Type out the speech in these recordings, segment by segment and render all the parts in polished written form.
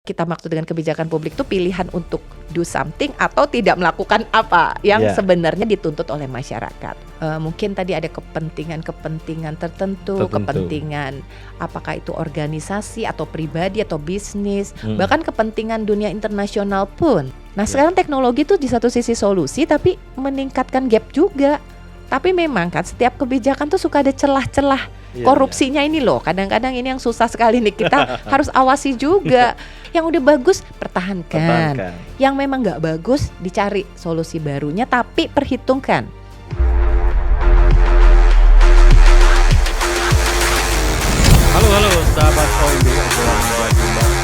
kita maksud dengan kebijakan publik itu pilihan untuk do something atau tidak melakukan apa yang sebenarnya dituntut oleh masyarakat. Mungkin tadi ada kepentingan tertentu, kepentingan apakah itu organisasi atau pribadi atau bisnis, bahkan kepentingan dunia internasional pun. Nah sekarang teknologi itu di satu sisi solusi tapi meningkatkan gap juga. Tapi memang kan setiap kebijakan tuh suka ada celah-celah korupsinya ini loh. Kadang-kadang ini yang susah sekali nih, kita harus awasi juga. Yang udah bagus pertahankan. Yang memang gak bagus dicari solusi barunya tapi perhitungkan. Halo sahabat OMB obrolan meja bundar.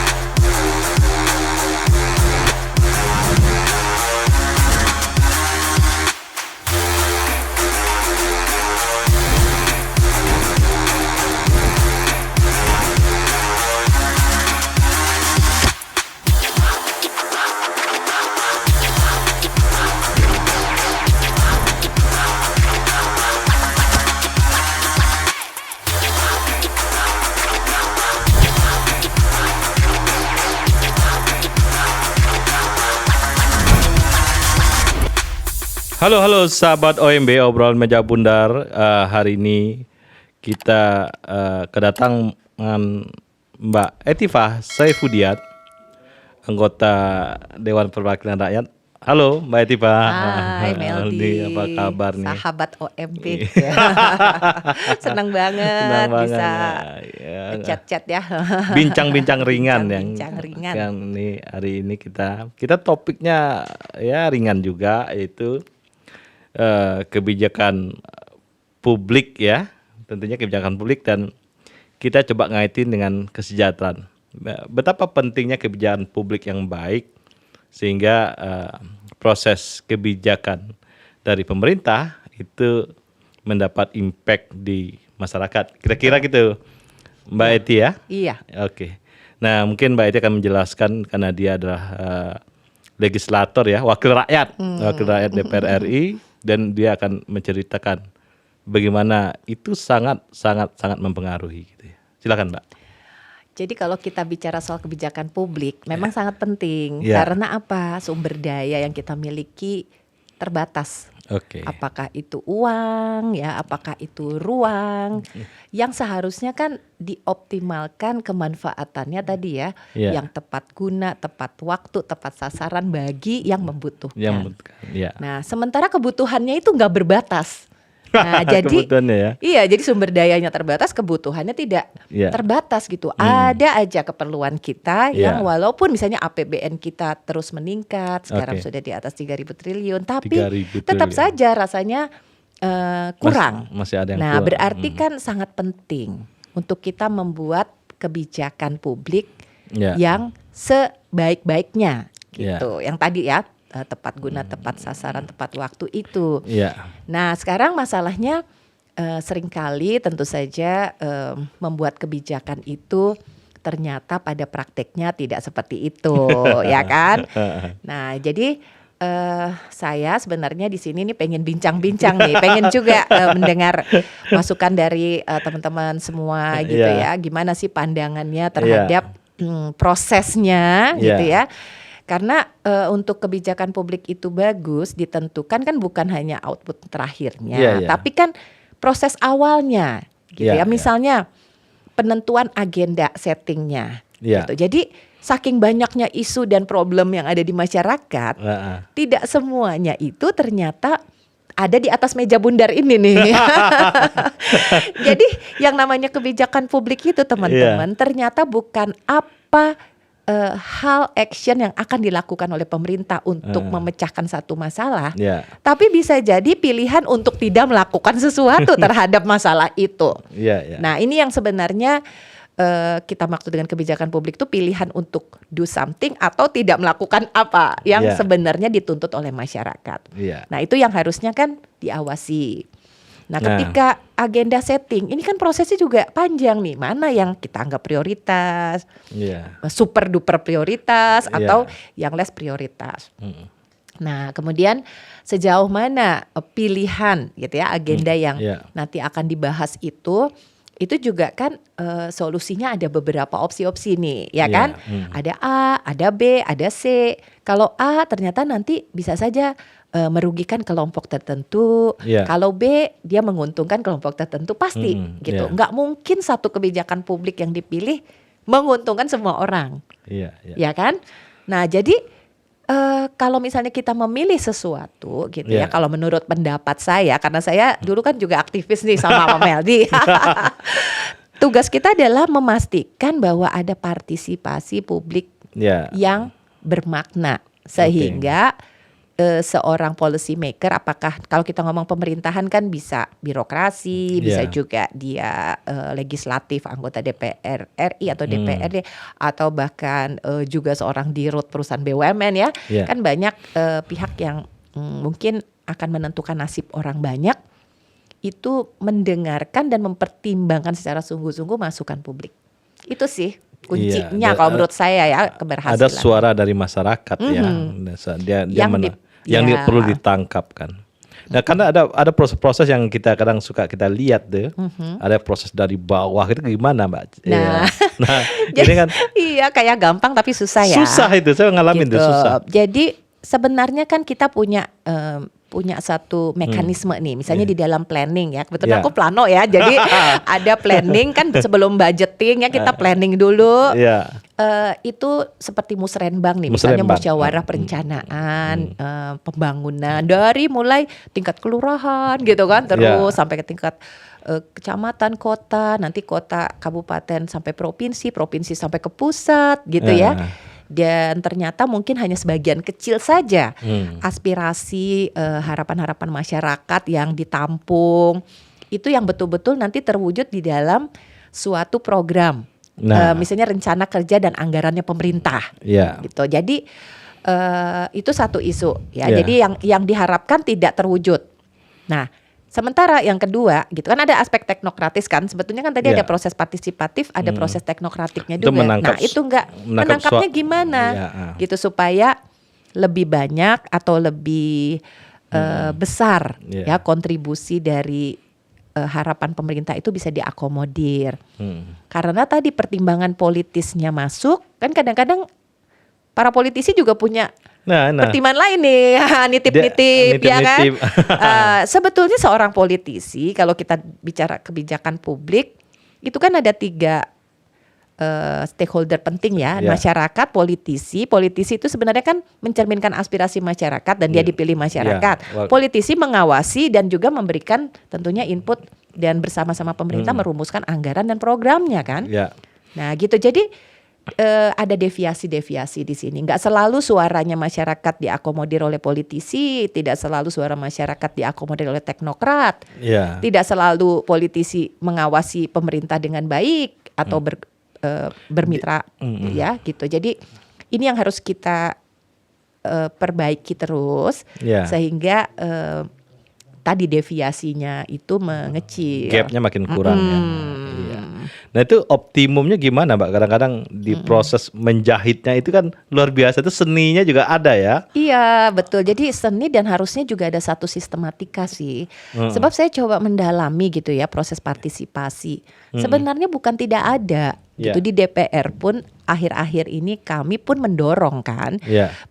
Halo sahabat OMB obrolan meja bundar. Hari ini kita kedatangan Mbak Etifah Saifudiat, anggota Dewan Perwakilan Rakyat. Halo Mbak Etifah. Hai Meldi, apa kabar nih? Sahabat OMB. Senang banget bisa chat-chat ya. Bincang-bincang ringan Bincang ringan. Yang nih hari ini kita topiknya ya ringan juga, yaitu kebijakan publik ya, tentunya kebijakan publik, dan kita coba ngaitin dengan kesejahteraan. Betapa pentingnya kebijakan publik yang baik sehingga proses kebijakan dari pemerintah itu mendapat impact di masyarakat. Kira-kira gitu, Mbak Eti ya? Iya. Oke. Nah mungkin Mbak Eti akan menjelaskan karena dia adalah legislator ya, wakil rakyat DPR RI. Dan dia akan menceritakan bagaimana itu sangat mempengaruhi gitu ya. Silakan Mbak. Jadi kalau kita bicara soal kebijakan publik memang sangat penting karena apa? Sumber daya yang kita miliki terbatas. Apakah itu uang ya, apakah itu ruang yang seharusnya kan dioptimalkan kemanfaatannya tadi ya, yang tepat guna, tepat waktu, tepat sasaran bagi yang membutuhkan. Nah, sementara kebutuhannya itu nggak berbatas. Nah, jadi jadi sumber dayanya terbatas, kebutuhannya tidak terbatas gitu. Ada aja keperluan kita yang walaupun misalnya APBN kita terus meningkat, sekarang sudah di atas 3.000 triliun, tapi tetap saja rasanya kurang. Masih ada yang kurang. Berarti kan sangat penting untuk kita membuat kebijakan publik yang sebaik-baiknya gitu. Yang tadi ya, tepat guna, tepat sasaran, tepat waktu itu. Nah sekarang masalahnya seringkali tentu saja membuat kebijakan itu ternyata pada prakteknya tidak seperti itu, ya kan? Nah jadi saya sebenarnya di sini nih pengen bincang-bincang nih, pengen juga mendengar masukan dari teman-teman semua gitu ya. Gimana sih pandangannya terhadap prosesnya gitu ya? Karena untuk kebijakan publik itu bagus ditentukan kan bukan hanya output terakhirnya, tapi kan proses awalnya gitu ya. Misalnya penentuan agenda settingnya gitu. Jadi saking banyaknya isu dan problem yang ada di masyarakat, tidak semuanya itu ternyata ada di atas meja bundar ini nih. Jadi yang namanya kebijakan publik itu teman-teman ternyata bukan apa hal action yang akan dilakukan oleh pemerintah untuk memecahkan satu masalah, tapi bisa jadi pilihan untuk tidak melakukan sesuatu terhadap masalah itu. Nah ini yang sebenarnya kita maksud dengan kebijakan publik itu pilihan untuk do something atau tidak melakukan apa yang sebenarnya dituntut oleh masyarakat. Nah itu yang harusnya kan diawasi. Nah ketika agenda setting, ini kan prosesnya juga panjang nih. Mana yang kita anggap prioritas, super duper prioritas atau yang less prioritas. Nah kemudian sejauh mana pilihan gitu ya agenda yang nanti akan dibahas itu itu juga kan solusinya ada beberapa opsi-opsi nih, ya kan? Ada A, ada B, ada C. Kalau A ternyata nanti bisa saja merugikan kelompok tertentu. Kalau B dia menguntungkan kelompok tertentu pasti gitu. Nggak mungkin satu kebijakan publik yang dipilih menguntungkan semua orang, ya kan? Nah jadi kalau misalnya kita memilih sesuatu gitu ya, kalau menurut pendapat saya, karena saya dulu kan juga aktivis nih sama Pak Meldi, tugas kita adalah memastikan bahwa ada partisipasi publik yang bermakna, sehingga seorang policy maker, apakah kalau kita ngomong pemerintahan kan bisa birokrasi, bisa juga dia legislatif, anggota DPR RI atau DPRD, atau bahkan juga seorang dirut perusahaan BUMN ya. Kan banyak pihak yang mungkin akan menentukan nasib orang banyak, itu mendengarkan dan mempertimbangkan secara sungguh-sungguh masukan publik. Itu sih kuncinya kalau menurut saya ya, keberhasilan. Ada suara dari masyarakat yang perlu ditangkap kan. Nah karena ada proses-proses yang kita kadang suka kita lihat deh, ada proses dari bawah itu gimana Mbak? Nah, ini kan iya kayak gampang tapi susah ya. Susah itu, saya ngalamin itu susah. Jadi sebenarnya kan kita punya satu mekanisme nih, misalnya di dalam planning ya, kebetulan aku plano ya, jadi ada planning kan sebelum budgeting ya, kita planning dulu. Itu seperti musrenbang nih, misalnya musyawarah perencanaan pembangunan dari mulai tingkat kelurahan gitu kan, terus sampai ke tingkat kecamatan, kota, nanti kota, kabupaten sampai provinsi, provinsi sampai ke pusat gitu ya. Dan ternyata mungkin hanya sebagian kecil saja aspirasi, harapan-harapan masyarakat yang ditampung, itu yang betul-betul nanti terwujud di dalam suatu program, misalnya rencana kerja dan anggarannya pemerintah, gitu. Jadi itu satu isu ya. Jadi yang diharapkan tidak terwujud. Nah, sementara yang kedua gitu kan, ada aspek teknokratis kan, sebetulnya kan tadi ada proses partisipatif, ada proses teknokratiknya juga. Nah itu menangkapnya gimana gitu supaya lebih banyak atau lebih besar ya kontribusi dari harapan pemerintah itu bisa diakomodir. Karena tadi pertimbangan politisnya masuk, kan kadang-kadang para politisi juga punya pertimbangan lain nih, nitip-nitip ya kan. Sebetulnya seorang politisi, kalau kita bicara kebijakan publik, itu kan ada 3 stakeholder penting ya, masyarakat, politisi. Politisi itu sebenarnya kan mencerminkan aspirasi masyarakat dan dia dipilih masyarakat. Politisi mengawasi dan juga memberikan tentunya input dan bersama-sama pemerintah merumuskan anggaran dan programnya kan. Nah gitu, jadi ada deviasi-deviasi di sini. Nggak selalu suaranya masyarakat diakomodir oleh politisi, tidak selalu suara masyarakat diakomodir oleh teknokrat, tidak selalu politisi mengawasi pemerintah dengan baik atau bermitra, ya gitu. Jadi ini yang harus kita perbaiki terus, sehingga tadi deviasinya itu mengecil, gapnya makin kurang ya. Nah itu optimumnya gimana Mbak? Kadang-kadang di proses menjahitnya itu kan luar biasa, itu seninya juga ada ya. Iya betul, jadi seni dan harusnya juga ada satu sistematika sih. Sebab saya coba mendalami gitu ya proses partisipasi. Sebenarnya bukan tidak ada gitu, di DPR pun akhir-akhir ini kami pun mendorong kan.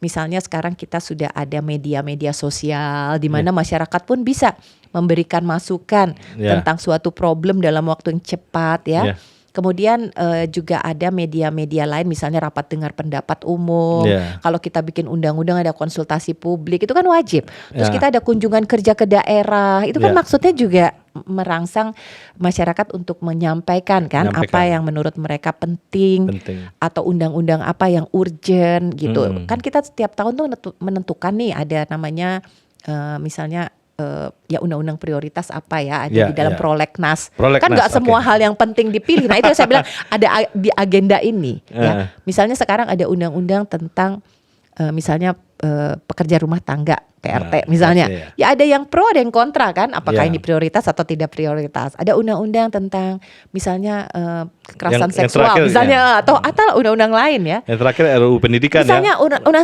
Misalnya sekarang kita sudah ada media-media sosial di mana masyarakat pun bisa memberikan masukan tentang suatu problem dalam waktu yang cepat ya. Kemudian juga ada media-media lain, misalnya rapat dengar pendapat umum. Kalau kita bikin undang-undang ada konsultasi publik, itu kan wajib. Terus kita ada kunjungan kerja ke daerah, itu kan maksudnya juga merangsang masyarakat untuk menyampaikan kan apa yang menurut mereka penting. Atau undang-undang apa yang urgent gitu. Kan kita setiap tahun tuh menentukan nih, ada namanya misalnya ya undang-undang prioritas apa ya, ada di dalam prolegnas. Kan nggak semua hal yang penting dipilih. Nah itu saya bilang ada di agenda ini ya. Misalnya sekarang ada undang-undang tentang misalnya pekerja rumah tangga PRT misalnya. Ya ada yang pro ada yang kontra kan, apakah ini prioritas atau tidak prioritas. Ada undang-undang tentang misalnya kekerasan seksual misalnya, atau undang-undang lain ya. Yang terakhir RUU pendidikan misalnya undang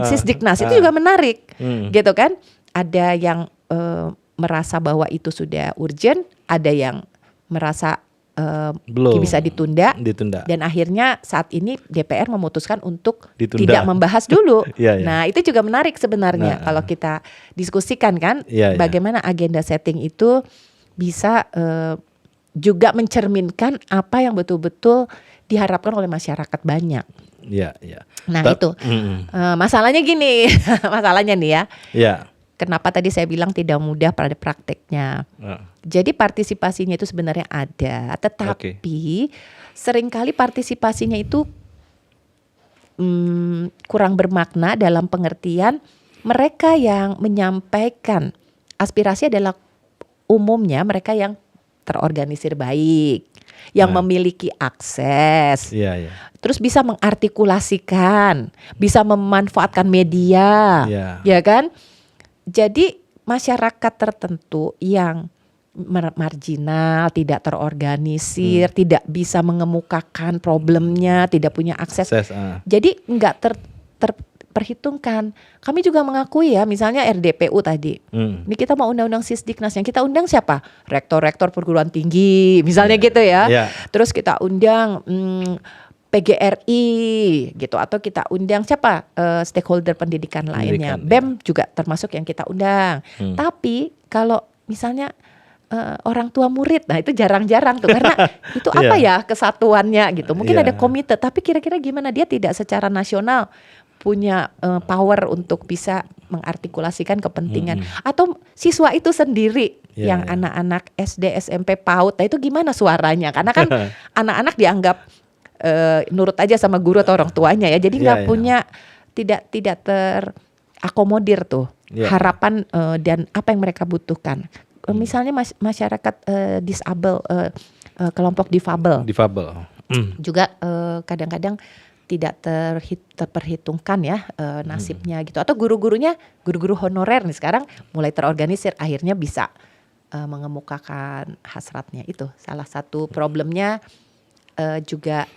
Sisdiknas itu juga menarik gitu kan. Ada yang merasa bahwa itu sudah urgent, ada yang merasa bisa ditunda. Dan akhirnya saat ini DPR memutuskan untuk tidak membahas dulu. Nah itu juga menarik sebenarnya kalau kita diskusikan kan, bagaimana agenda setting itu bisa juga mencerminkan apa yang betul-betul diharapkan oleh masyarakat banyak. Nah itu masalahnya gini, masalahnya nih ya. Kenapa tadi saya bilang tidak mudah pada prakteknya. Jadi partisipasinya itu sebenarnya ada, tetapi seringkali partisipasinya itu kurang bermakna dalam pengertian mereka yang menyampaikan aspirasi adalah umumnya mereka yang terorganisir baik, yang memiliki akses, terus bisa mengartikulasikan, bisa memanfaatkan media, ya kan? Jadi masyarakat tertentu yang marginal, tidak terorganisir, tidak bisa mengemukakan problemnya, tidak punya akses, jadi nggak terperhitungkan. Kami juga mengakui ya, misalnya RDPU tadi, ini kita mau undang-undang Sisdiknas, yang kita undang siapa? Rektor-rektor perguruan tinggi, misalnya gitu ya. Terus kita undang PGRI gitu, atau kita undang siapa stakeholder pendidikan lainnya. BEM juga termasuk yang kita undang. Tapi kalau misalnya orang tua murid, nah itu jarang-jarang tuh karena itu apa ya kesatuannya gitu. Mungkin ada komite, tapi kira-kira gimana dia tidak secara nasional punya power untuk bisa mengartikulasikan kepentingan, atau siswa itu sendiri yang anak-anak SD, SMP, PAUD, nah itu gimana suaranya? Karena kan anak-anak dianggap nurut aja sama guru atau orang tuanya ya, jadi nggak punya, tidak terakomodir tuh harapan dan apa yang mereka butuhkan. Misalnya masyarakat disable, kelompok difabel juga kadang-kadang tidak terperhitungkan ya nasibnya gitu, atau guru-guru honorer nih sekarang mulai terorganisir, akhirnya bisa mengemukakan hasratnya. Itu salah satu problemnya. Juga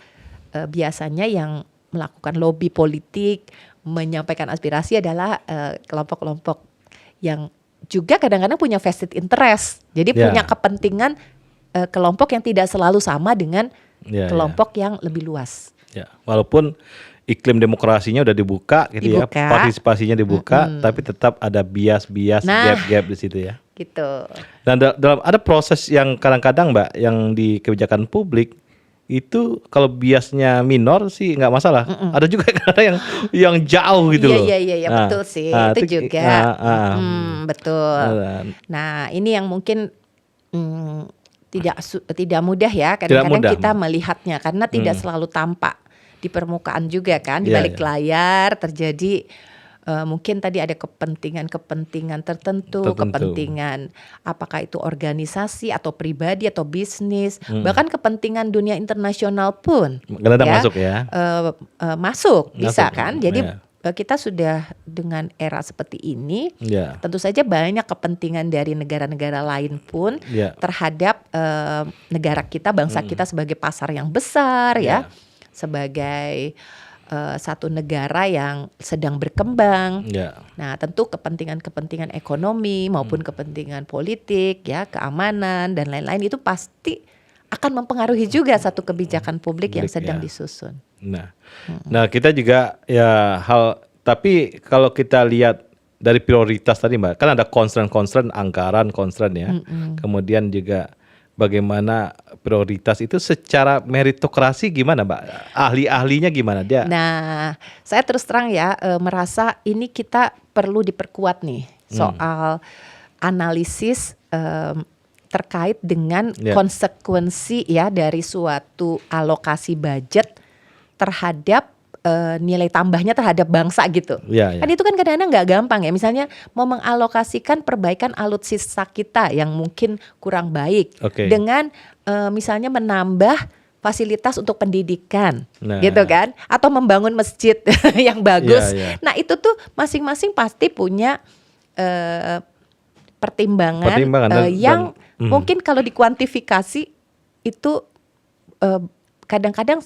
biasanya yang melakukan lobby politik, menyampaikan aspirasi adalah kelompok-kelompok yang juga kadang-kadang punya vested interest. Jadi punya kepentingan kelompok yang tidak selalu sama dengan kelompok yang lebih luas. Walaupun iklim demokrasinya udah dibuka gitu ya, partisipasinya dibuka, tapi tetap ada bias-bias, gap-gap di situ ya. Gitu. Dan dalam ada proses yang kadang-kadang Mbak, yang di kebijakan publik itu kalau biasnya minor sih nggak masalah. Ada juga kadang yang jauh gitu loh. Iya, betul sih. Itu juga. Betul. Nah ini yang mungkin tidak mudah ya. Kadang-kadang kita melihatnya karena tidak selalu tampak di permukaan juga kan. Di balik layar terjadi mungkin tadi ada kepentingan tertentu, kepentingan apakah itu organisasi atau pribadi atau bisnis, bahkan kepentingan dunia internasional pun masuk ya. Masuk bisa kan. Jadi kita sudah dengan era seperti ini, tentu saja banyak kepentingan dari negara-negara lain pun terhadap negara kita, bangsa kita sebagai pasar yang besar ya, sebagai satu negara yang sedang berkembang. Nah, tentu kepentingan ekonomi maupun kepentingan politik ya, keamanan dan lain-lain itu pasti akan mempengaruhi juga satu kebijakan publik yang sedang disusun. Nah, kita juga tapi kalau kita lihat dari prioritas tadi Mbak, kan ada concern anggaran ya. Kemudian juga bagaimana prioritas itu secara meritokrasi gimana Mbak? Ahli-ahlinya gimana dia? Nah, saya terus terang ya merasa ini kita perlu diperkuat nih soal analisis terkait dengan konsekuensi ya dari suatu alokasi budget terhadap nilai tambahnya terhadap bangsa gitu. Kan itu kan kadang-kadang nggak gampang ya. Misalnya mau mengalokasikan perbaikan alutsista kita yang mungkin kurang baik dengan misalnya menambah fasilitas untuk pendidikan, gitu kan? Atau membangun masjid yang bagus. Nah itu tuh masing-masing pasti punya pertimbangan yang mungkin kalau dikuantifikasi itu kadang-kadang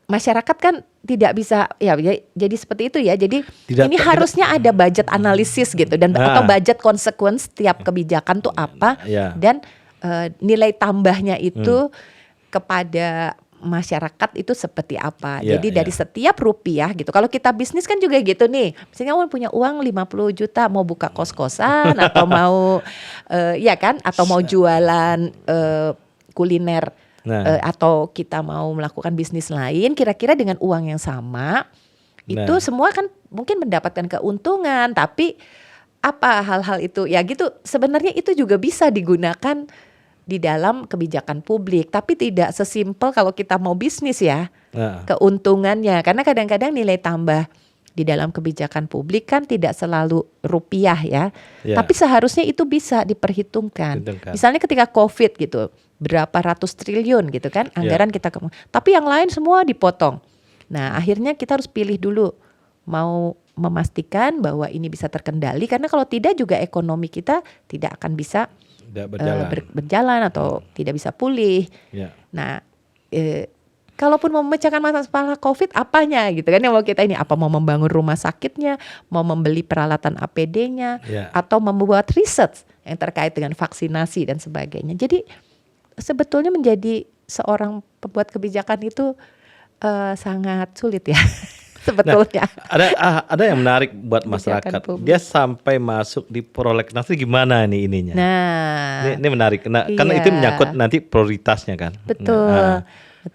masyarakat kan tidak bisa ya jadi seperti itu ya. Jadi ini harusnya ada budget analisis gitu dan atau budget konsekuensi setiap kebijakan tuh apa dan nilai tambahnya itu kepada masyarakat itu seperti apa. Jadi dari setiap rupiah gitu. Kalau kita bisnis kan juga gitu nih. Misalnya punya uang 50 juta mau buka kos-kosan atau mau ya kan, atau mau jualan kuliner atau kita mau melakukan bisnis lain, kira-kira dengan uang yang sama itu semua kan mungkin mendapatkan keuntungan, tapi apa hal-hal itu ya gitu sebenarnya itu juga bisa digunakan di dalam kebijakan publik, tapi tidak sesimpel kalau kita mau bisnis ya keuntungannya, karena kadang-kadang nilai tambah di dalam kebijakan publik kan tidak selalu rupiah ya, tapi seharusnya itu bisa diperhitungkan. Misalnya ketika COVID gitu, berapa ratus triliun gitu kan anggaran kita, tapi yang lain semua dipotong. Nah akhirnya kita harus pilih dulu, mau memastikan bahwa ini bisa terkendali, karena kalau tidak juga ekonomi kita tidak akan bisa berjalan atau tidak bisa pulih. Nah, kalaupun mau memecahkan masalah COVID, apanya gitu kan yang mau kita ini, apa mau membangun rumah sakitnya, mau membeli peralatan APD-nya, atau membuat riset yang terkait dengan vaksinasi dan sebagainya. Jadi sebetulnya menjadi seorang pembuat kebijakan itu sangat sulit ya. Sebetulnya. Nah, ada yang menarik buat masyarakat. Dia sampai masuk di prolegnas itu gimana nih ininya? Nah, ini menarik. Nah, karena itu menyangkut nanti prioritasnya kan. Betul.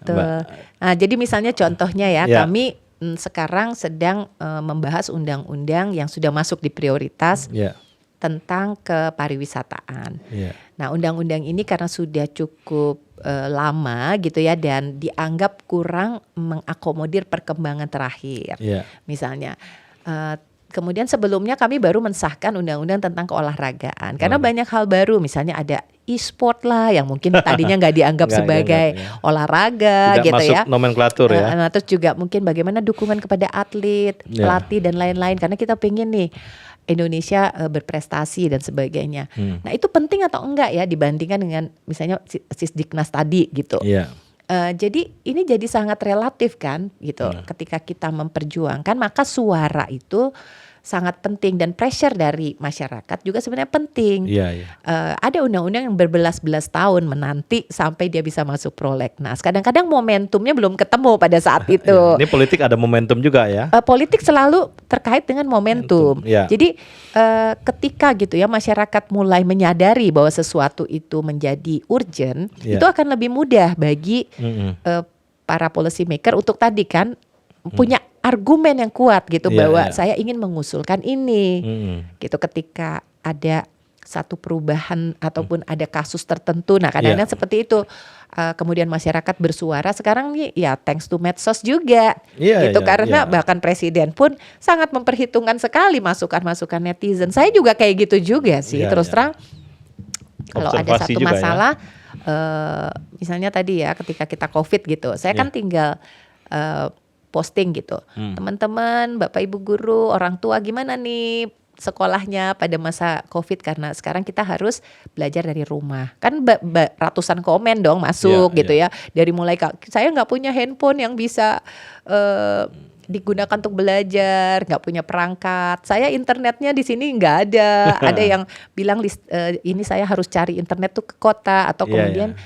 Nah, jadi misalnya contohnya ya, kami sekarang sedang membahas undang-undang yang sudah masuk di prioritas tentang kepariwisataan. Nah, undang-undang ini karena sudah cukup lama gitu ya, dan dianggap kurang mengakomodir perkembangan terakhir. Misalnya kemudian sebelumnya kami baru mensahkan undang-undang tentang keolahragaan, karena banyak hal baru, misalnya ada e-sport lah yang mungkin tadinya nggak dianggap sebagai olahraga tidak gitu masuk ya, nomenklatur ya. Terus juga mungkin bagaimana dukungan kepada atlet, pelatih dan lain-lain, karena kita pengen nih Indonesia berprestasi dan sebagainya. Nah itu penting atau enggak ya dibandingkan dengan misalnya Sisdiknas tadi gitu. Jadi ini jadi sangat relatif kan gitu. Ketika kita memperjuangkan, maka suara itu sangat penting, dan pressure dari masyarakat juga sebenarnya penting. Ada undang-undang yang berbelas-belas tahun menanti sampai dia bisa masuk prolegnas. Kadang-kadang momentumnya belum ketemu pada saat itu. Ini politik ada momentum juga ya. Politik selalu terkait dengan momentum. Jadi ketika gitu ya masyarakat mulai menyadari bahwa sesuatu itu menjadi urgent, itu akan lebih mudah bagi para policy maker untuk tadi kan punya argumen yang kuat gitu bahwa saya ingin mengusulkan ini gitu ketika ada satu perubahan ataupun ada kasus tertentu. Nah kadang-kadang seperti itu, kemudian masyarakat bersuara. Sekarang nih ya thanks to medsos juga gitu, karena bahkan presiden pun sangat memperhitungkan sekali masukan-masukan netizen. Saya juga kayak gitu juga sih, terus terang. Kalau ada satu masalah misalnya tadi ya ketika kita COVID gitu, saya kan tinggal posting gitu, teman-teman, bapak ibu guru, orang tua gimana nih sekolahnya pada masa COVID, karena sekarang kita harus belajar dari rumah. Kan ratusan komen dong masuk gitu ya, dari mulai saya nggak punya handphone yang bisa digunakan untuk belajar, nggak punya perangkat, saya internetnya di sini nggak ada. Ada yang bilang ini saya harus cari internet tuh ke kota, atau kemudian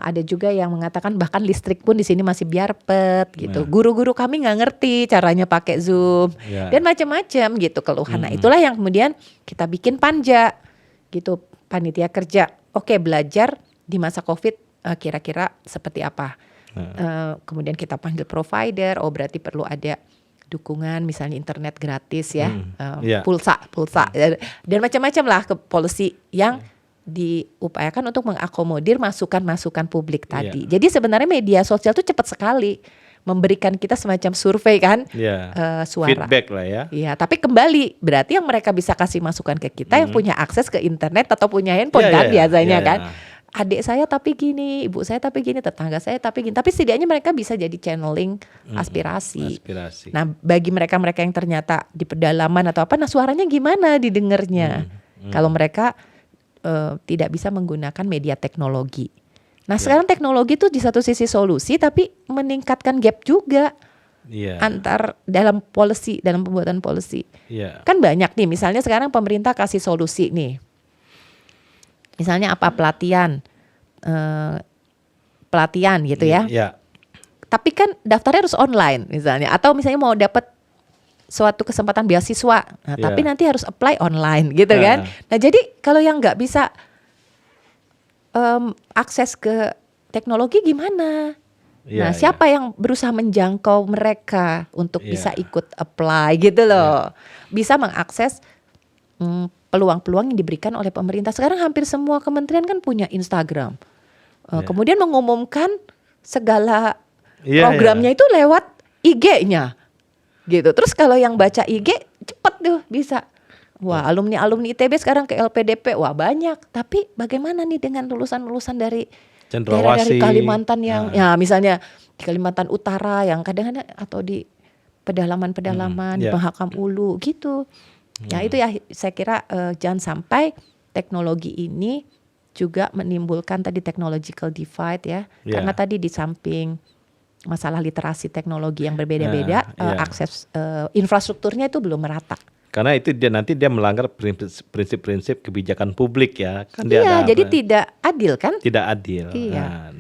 ada juga yang mengatakan bahkan listrik pun di sini masih biarpet gitu. Guru-guru kami nggak ngerti caranya pakai Zoom dan macam-macam gitu keluhan. Nah itulah yang kemudian kita bikin panja gitu, panitia kerja. Oke, belajar di masa COVID kira-kira seperti apa. Kemudian kita panggil provider. Oh berarti perlu ada dukungan misalnya internet gratis ya, pulsa dan macam-macam lah ke policy yang diupayakan untuk mengakomodir masukan-masukan publik tadi. Jadi sebenarnya media sosial itu cepat sekali memberikan kita semacam survei kan, suara. Feedback lah ya. Iya, tapi kembali berarti yang mereka bisa kasih masukan ke kita yang punya akses ke internet atau punya handphone biasanya kan. Adik saya tapi gini, ibu saya tapi gini, tetangga saya tapi gini. Tapi setidaknya mereka bisa jadi channeling aspirasi. Nah, bagi mereka-mereka yang ternyata di pedalaman atau apa, nah suaranya gimana didengarnya? Kalau mereka tidak bisa menggunakan media teknologi. Nah sekarang teknologi itu di satu sisi solusi, tapi meningkatkan gap juga antar dalam policy, dalam pembuatan policy. Kan banyak nih, misalnya sekarang pemerintah kasih solusi nih. Misalnya apa, pelatihan pelatihan gitu ya. Iya. Tapi kan daftarnya harus online misalnya, atau misalnya mau dapat suatu kesempatan beasiswa, tapi nanti harus apply online gitu kan. Nah jadi kalau yang nggak bisa akses ke teknologi gimana? Nah siapa yang berusaha menjangkau mereka untuk bisa ikut apply gitu loh, bisa mengakses peluang-peluang yang diberikan oleh pemerintah. Sekarang hampir semua kementerian kan punya Instagram, kemudian mengumumkan segala programnya itu lewat IG-nya gitu. Terus kalau yang baca IG cepet tuh bisa. Wah, alumni ITB sekarang ke LPDP, wah banyak. Tapi bagaimana nih dengan lulusan-lulusan dari daerah dari Kalimantan yang ya misalnya di Kalimantan Utara yang kadang-kadang atau di pedalaman-pedalaman di Mahakam Ulu gitu. Ya itu ya saya kira jangan sampai teknologi ini juga menimbulkan tadi technological divide ya. Karena tadi di samping masalah literasi teknologi yang berbeda-beda, akses infrastrukturnya itu belum merata. Karena itu nanti dia melanggar prinsip-prinsip kebijakan publik ya. Kan jadi tidak adil kan? Tidak adil. Iya.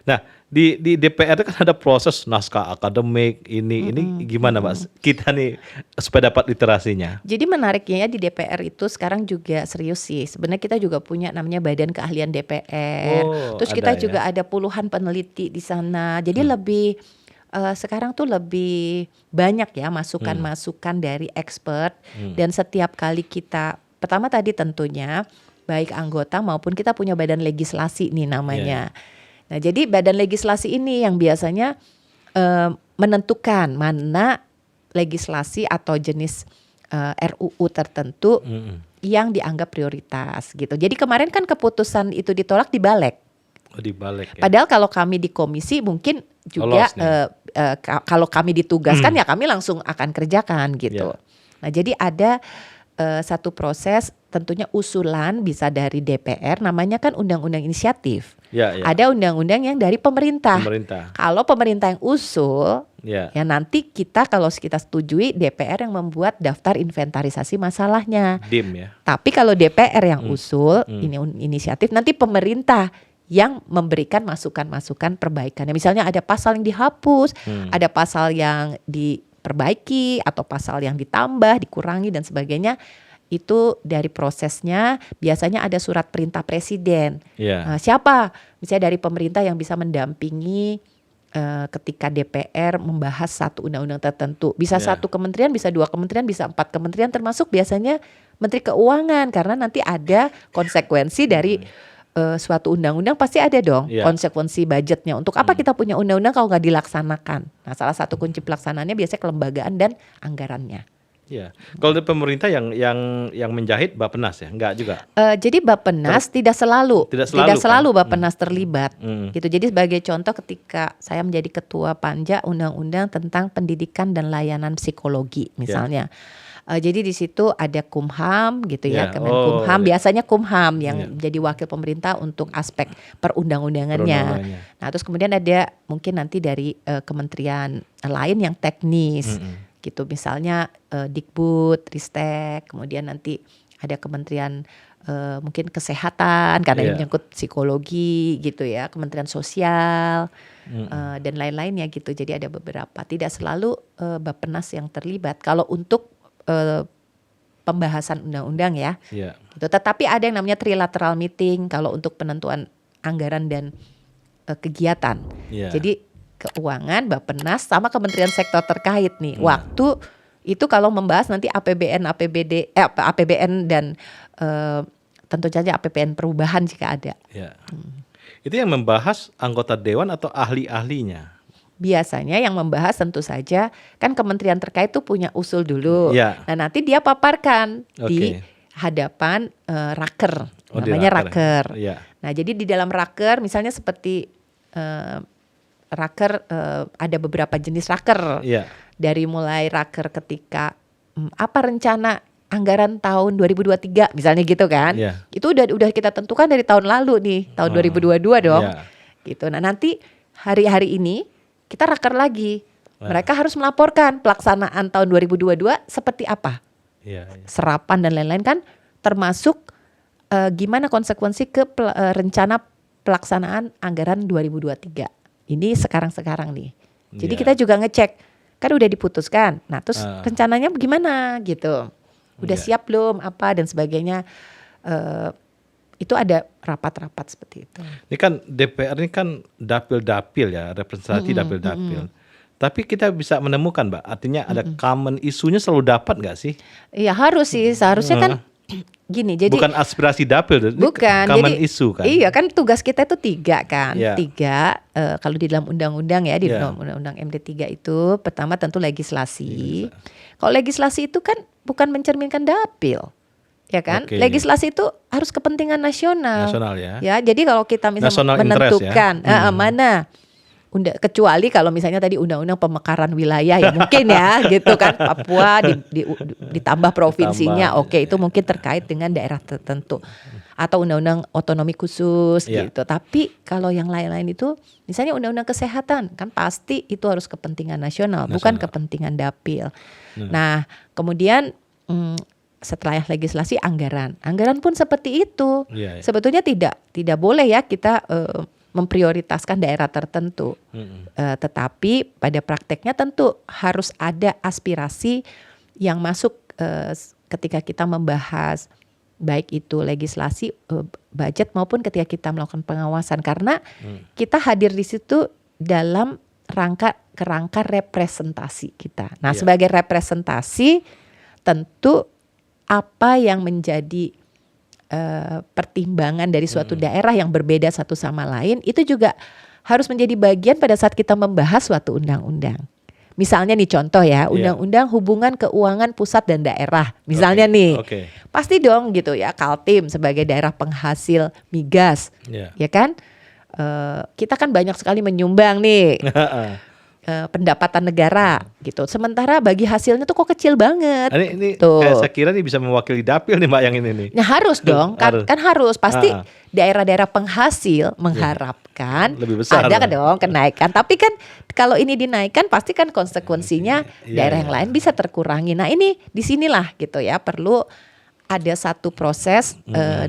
Nah di DPR kan ada proses naskah akademik ini gimana Mas? Kita nih supaya dapat literasinya. Jadi menariknya ya di DPR itu sekarang juga serius sih. Sebenarnya kita juga punya namanya Badan Keahlian DPR. Terus kita juga ada puluhan peneliti di sana. Jadi lebih sekarang tuh lebih banyak ya masukan-masukan dari expert dan setiap kali kita pertama tadi tentunya baik anggota maupun kita punya badan legislasi nih namanya. Nah jadi badan legislasi ini yang biasanya menentukan mana legislasi atau jenis RUU tertentu yang dianggap prioritas gitu. Jadi kemarin kan keputusan itu ditolak di Balek. Padahal kalau kami di komisi mungkin juga kalau kami ditugaskan ya kami langsung akan kerjakan gitu. Nah jadi ada satu proses tentunya usulan bisa dari DPR namanya kan undang-undang inisiatif. Ada undang-undang yang dari pemerintah. Kalau pemerintah yang usul ya nanti kita kalau kita setujui DPR yang membuat daftar inventarisasi masalahnya. Tapi kalau DPR yang usul ini inisiatif nanti pemerintah yang memberikan masukan-masukan perbaikannya. Misalnya ada pasal yang dihapus, ada pasal yang diperbaiki atau pasal yang ditambah, dikurangi dan sebagainya. Itu dari prosesnya biasanya ada surat perintah presiden. Nah, siapa? Misalnya dari pemerintah yang bisa mendampingi ketika DPR membahas satu undang-undang tertentu. Bisa satu kementerian, bisa dua kementerian, bisa 4 kementerian termasuk biasanya Menteri Keuangan. Karena nanti ada konsekuensi dari suatu undang-undang pasti ada dong konsekuensi budgetnya. Untuk apa kita punya undang-undang kalau nggak dilaksanakan? Nah salah satu kunci pelaksanaannya biasanya kelembagaan dan anggarannya. Kalau dari pemerintah yang menjahit Bappenas ya, enggak juga. Jadi Bappenas tidak selalu Bappenas terlibat. Gitu. Jadi sebagai contoh ketika saya menjadi ketua Panja undang-undang tentang pendidikan dan layanan psikologi misalnya. Jadi di situ ada Kumham gitu ya, Kemenkumham. Biasanya Kumham yang jadi wakil pemerintah untuk aspek perundang-undangannya. Nah, terus kemudian ada mungkin nanti dari kementerian lain yang teknis. Gitu misalnya Dikbud, Ristek, kemudian nanti ada kementerian mungkin kesehatan karena ini menyangkut psikologi gitu ya, kementerian sosial dan lain-lainnya gitu. Jadi ada beberapa, tidak selalu Bappenas yang terlibat kalau untuk pembahasan undang-undang ya. Gitu. Tetapi ada yang namanya trilateral meeting kalau untuk penentuan anggaran dan kegiatan. Jadi keuangan, Bappenas sama kementerian sektor terkait nih. Waktu itu kalau membahas nanti APBN, APBN dan tentu saja APBN perubahan jika ada. Itu yang membahas anggota dewan atau ahli-ahlinya? Biasanya yang membahas tentu saja kan kementerian terkait tuh punya usul dulu. Nah nanti dia paparkan di hadapan raker, namanya raker. Nah jadi di dalam raker misalnya seperti raker ada beberapa jenis raker. Dari mulai raker ketika apa rencana anggaran tahun 2023 misalnya gitu kan. Itu udah kita tentukan dari tahun lalu nih, tahun 2022 dong. Gitu. Nah nanti hari-hari ini kita raker lagi. Mereka harus melaporkan pelaksanaan tahun 2022 seperti apa. Serapan dan lain-lain kan termasuk gimana konsekuensi ke rencana pelaksanaan anggaran 2023. Ini sekarang nih. Jadi Iya. kita juga ngecek, kan udah diputuskan. Nah, terus rencananya gimana gitu. Udah Iya. siap belum apa dan sebagainya. Itu ada rapat-rapat seperti itu. Ini kan DPR ini kan dapil-dapil ya, representasi dapil-dapil. Tapi kita bisa menemukan, Mbak, artinya ada common isunya selalu dapat nggak sih? Iya harus sih, seharusnya kan gini. Jadi bukan aspirasi dapil, ini bukan, common jadi isu kan? iya kan tugas kita itu 3 kan, Iya. 3 kalau di dalam undang-undang ya, di Iya. undang-undang MD3 itu pertama tentu legislasi. Kalau legislasi itu kan bukan mencerminkan dapil, ya kan? Oke. Legislasi itu harus kepentingan nasional. Nasional ya. Ya, jadi kalau kita misalnya National interest menentukan mana kecuali kalau misalnya tadi undang-undang pemekaran wilayah ya mungkin ya gitu kan, Papua ditambah provinsinya, Ditambah, oke, itu mungkin terkait dengan daerah tertentu atau undang-undang otonomi khusus gitu. Tapi kalau yang lain-lain itu misalnya undang-undang kesehatan kan pasti itu harus kepentingan nasional. Bukan kepentingan dapil. Nah, kemudian setelah legislasi anggaran pun seperti itu. Iya, iya. Sebetulnya tidak boleh ya kita memprioritaskan daerah tertentu. Tetapi pada prakteknya tentu harus ada aspirasi yang masuk ketika kita membahas baik itu legislasi, budget maupun ketika kita melakukan pengawasan, karena kita hadir di situ dalam kerangka representasi kita. Nah, sebagai representasi tentu apa yang menjadi pertimbangan dari suatu daerah yang berbeda satu sama lain itu juga harus menjadi bagian pada saat kita membahas suatu undang-undang. Misalnya nih contoh ya, undang-undang hubungan keuangan pusat dan daerah. Misalnya pasti dong gitu ya, Kaltim sebagai daerah penghasil migas, ya kan? Kita kan banyak sekali menyumbang nih. Pendapatan negara gitu. Sementara bagi hasilnya tuh kok kecil banget. Ini saya kira nih bisa mewakili dapil nih Mbak yang ini nih. Nah harus dong, kan harus. Pasti daerah-daerah penghasil mengharapkan lebih besar ada dong kenaikan. Tapi kan kalau ini dinaikkan pasti kan konsekuensinya daerah yang lain bisa terkurangi. Nah ini disinilah gitu ya, perlu ada satu proses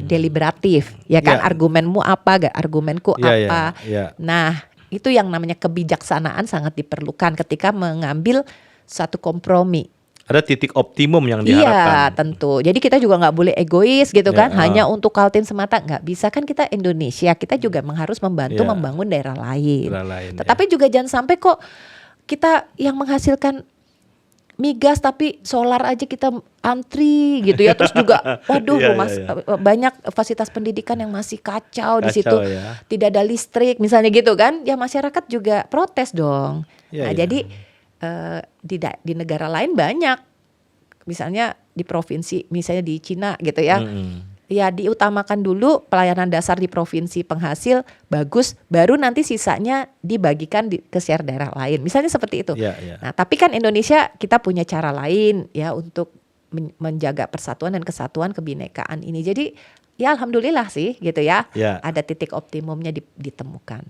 deliberatif ya kan. Argumenmu apa, argumenku apa. Nah itu yang namanya kebijaksanaan sangat diperlukan ketika mengambil satu kompromi. Ada titik optimum yang diharapkan. Iya tentu. Jadi kita juga nggak boleh egois gitu kan. Hanya untuk Kaltim semata nggak bisa kan, kita Indonesia. Kita juga harus membantu membangun daerah lain. Tetapi juga jangan sampai kok kita yang menghasilkan migas tapi solar aja kita antri gitu ya. Terus juga waduh banyak fasilitas pendidikan yang masih kacau di situ. Tidak ada listrik misalnya gitu kan. Ya masyarakat juga protes dong. Jadi di negara lain banyak. Misalnya di provinsi, misalnya di Cina gitu ya. Ya diutamakan dulu pelayanan dasar di provinsi penghasil bagus, baru nanti sisanya dibagikan ke share daerah lain. Misalnya seperti itu. Nah, tapi kan Indonesia kita punya cara lain ya untuk menjaga persatuan dan kesatuan kebinekaan ini. Jadi ya alhamdulillah sih gitu ya. Ada titik optimumnya ditemukan.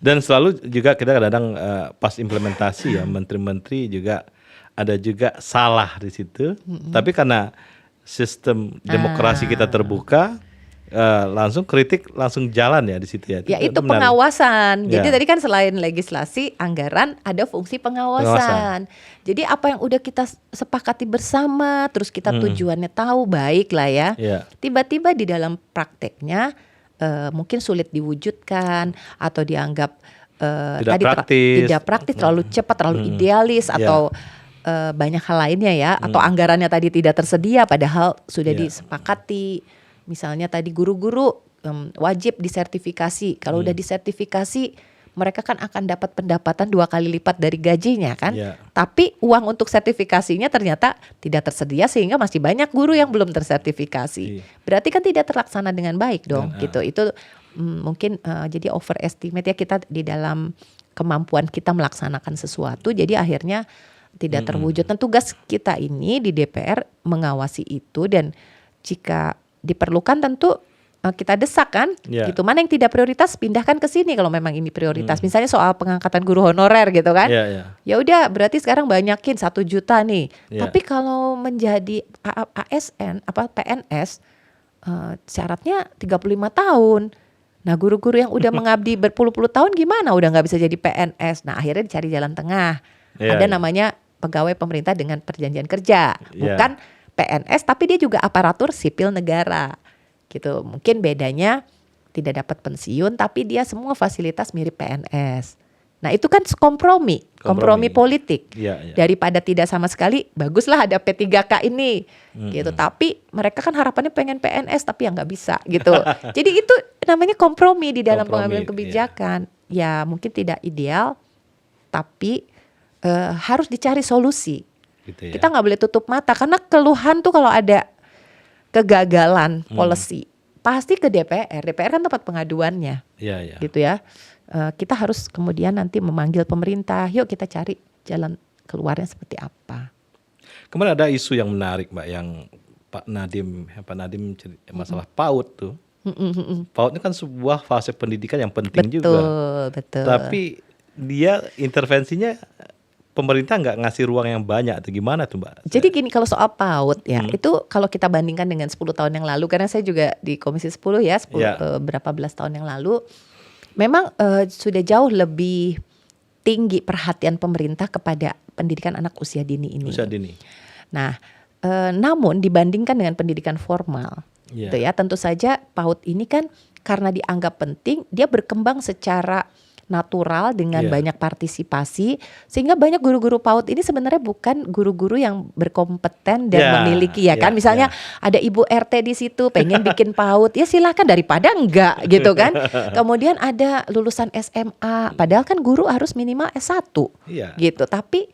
Dan selalu juga kita kadang-kadang pas implementasi ya menteri-menteri juga ada juga salah di situ. Tapi karena sistem demokrasi kita terbuka, langsung kritik langsung jalan ya di situ ya. Ya itu pengawasan. Jadi tadi kan selain legislasi, anggaran ada fungsi pengawasan. Jadi apa yang udah kita sepakati bersama, terus kita tujuannya tahu baik lah ya. Tiba-tiba di dalam prakteknya mungkin sulit diwujudkan atau dianggap tidak praktis, terlalu cepat, terlalu idealis atau banyak hal lainnya ya, atau anggarannya tadi tidak tersedia padahal sudah disepakati. Misalnya tadi guru-guru wajib disertifikasi. Kalau udah disertifikasi mereka kan akan dapat pendapatan 2 kali lipat dari gajinya kan. Tapi uang untuk sertifikasinya ternyata tidak tersedia sehingga masih banyak guru yang belum tersertifikasi. Berarti kan tidak terlaksana dengan baik dong gitu. Itu mungkin jadi overestimate ya kita di dalam kemampuan kita melaksanakan sesuatu, jadi akhirnya tidak terwujud. Dan tugas kita ini di DPR mengawasi itu, dan jika diperlukan tentu kita desak kan, gitu. Mana yang tidak prioritas pindahkan ke sini kalau memang ini prioritas. Misalnya soal pengangkatan guru honorer gitu kan. Ya udah berarti sekarang banyakin 1 juta nih. Tapi kalau menjadi ASN PNS syaratnya 35 tahun. Nah guru-guru yang udah mengabdi berpuluh-puluh tahun gimana? Udah nggak bisa jadi PNS. Nah akhirnya dicari jalan tengah. Ada namanya pegawai pemerintah dengan perjanjian kerja, bukan PNS tapi dia juga aparatur sipil negara gitu. Mungkin bedanya tidak dapat pensiun tapi dia semua fasilitas mirip PNS. Nah itu kan kompromi politik. Daripada tidak sama sekali, baguslah ada P3K ini gitu. Tapi mereka kan harapannya pengen PNS tapi yang nggak bisa gitu. Jadi itu namanya kompromi di dalam pengambilan kebijakan. Ya mungkin tidak ideal tapi harus dicari solusi. Gitu ya. Kita nggak boleh tutup mata karena keluhan tuh kalau ada kegagalan policy pasti ke DPR. DPR kan tempat pengaduannya, gitu ya. Kita harus kemudian nanti memanggil pemerintah, yuk kita cari jalan keluarnya seperti apa. Kemarin ada isu yang menarik Mbak, yang Pak Nadiem masalah PAUD tuh. PAUD itu kan sebuah fase pendidikan yang penting juga. Betul. Tapi dia intervensinya pemerintah nggak ngasih ruang yang banyak atau gimana tuh Mbak? Jadi gini, kalau soal PAUD ya, itu kalau kita bandingkan dengan 10 tahun yang lalu, karena saya juga di Komisi 10 ya, berapa belas tahun yang lalu, memang sudah jauh lebih tinggi perhatian pemerintah kepada pendidikan anak usia dini ini. Nah, namun dibandingkan dengan pendidikan formal, gitu ya, tentu saja PAUD ini kan karena dianggap penting, dia berkembang secara natural dengan banyak partisipasi, sehingga banyak guru-guru PAUD ini sebenarnya bukan guru-guru yang berkompeten dan memiliki kan. Misalnya ada ibu RT di situ pengen bikin PAUD, ya silakan daripada enggak gitu kan. Kemudian ada lulusan SMA, padahal kan guru harus minimal S1 gitu. Tapi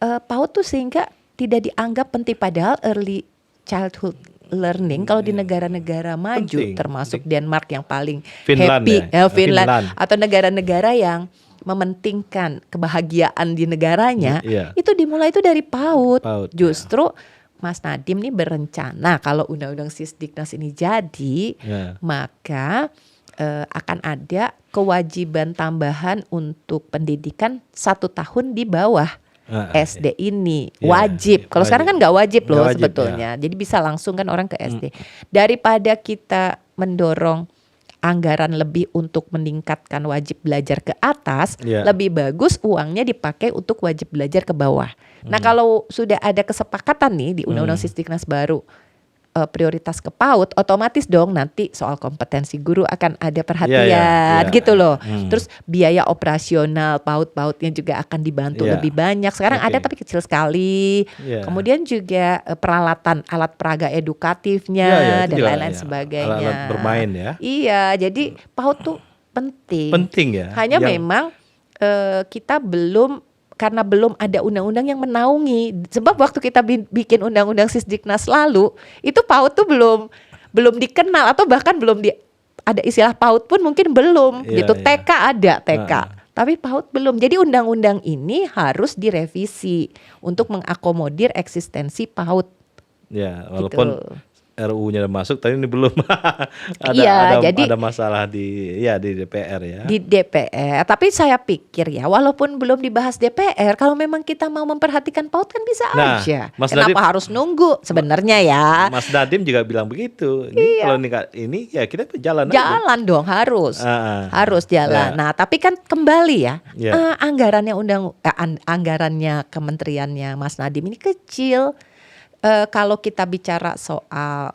PAUD tuh sehingga tidak dianggap penting, padahal early childhood learning kalau di negara-negara maju termasuk Denmark yang paling Finland atau negara-negara yang mementingkan kebahagiaan di negaranya, itu dimulai itu dari PAUD. Justru Mas Nadiem nih berencana kalau undang-undang Sisdiknas ini jadi, maka akan ada kewajiban tambahan untuk pendidikan 1 tahun di bawah SD ini wajib. Kalau sekarang kan nggak wajib loh sebetulnya. Jadi bisa langsung kan orang ke SD. Daripada kita mendorong anggaran lebih untuk meningkatkan wajib belajar ke atas, lebih bagus uangnya dipakai untuk wajib belajar ke bawah. Nah kalau sudah ada kesepakatan nih di Undang-Undang Sisdiknas baru, prioritas ke PAUD, otomatis dong nanti soal kompetensi guru akan ada perhatian gitu loh. Terus biaya operasional PAUD-PAUDnya juga akan dibantu lebih banyak. Sekarang ada tapi kecil sekali. Kemudian juga peralatan alat peraga edukatifnya dan lain-lain sebagainya. Alat bermain ya. Iya, jadi PAUD tuh penting. Penting ya. Hanya memang kita karena belum ada undang-undang yang menaungi. Sebab waktu kita bikin undang-undang Sisdiknas lalu, itu PAUD tuh belum dikenal atau bahkan belum ada istilah PAUD pun mungkin belum gitu. TK ada TK, tapi PAUD belum. Jadi undang-undang ini harus direvisi untuk mengakomodir eksistensi PAUD. Ya, walaupun gitu. RUU-nya udah masuk, tapi ini belum ada masalah di DPR ya. Di DPR, tapi saya pikir ya, walaupun belum dibahas DPR, kalau memang kita mau memperhatikan PAUD kan bisa aja. Kenapa harus nunggu sebenarnya ya? Mas Nadiem juga bilang begitu. Kalau ini ya kita jalan dong, harus jalan. Nah, tapi kan kembali ya, anggarannya anggarannya kementeriannya Mas Nadiem ini kecil. Kalau kita bicara soal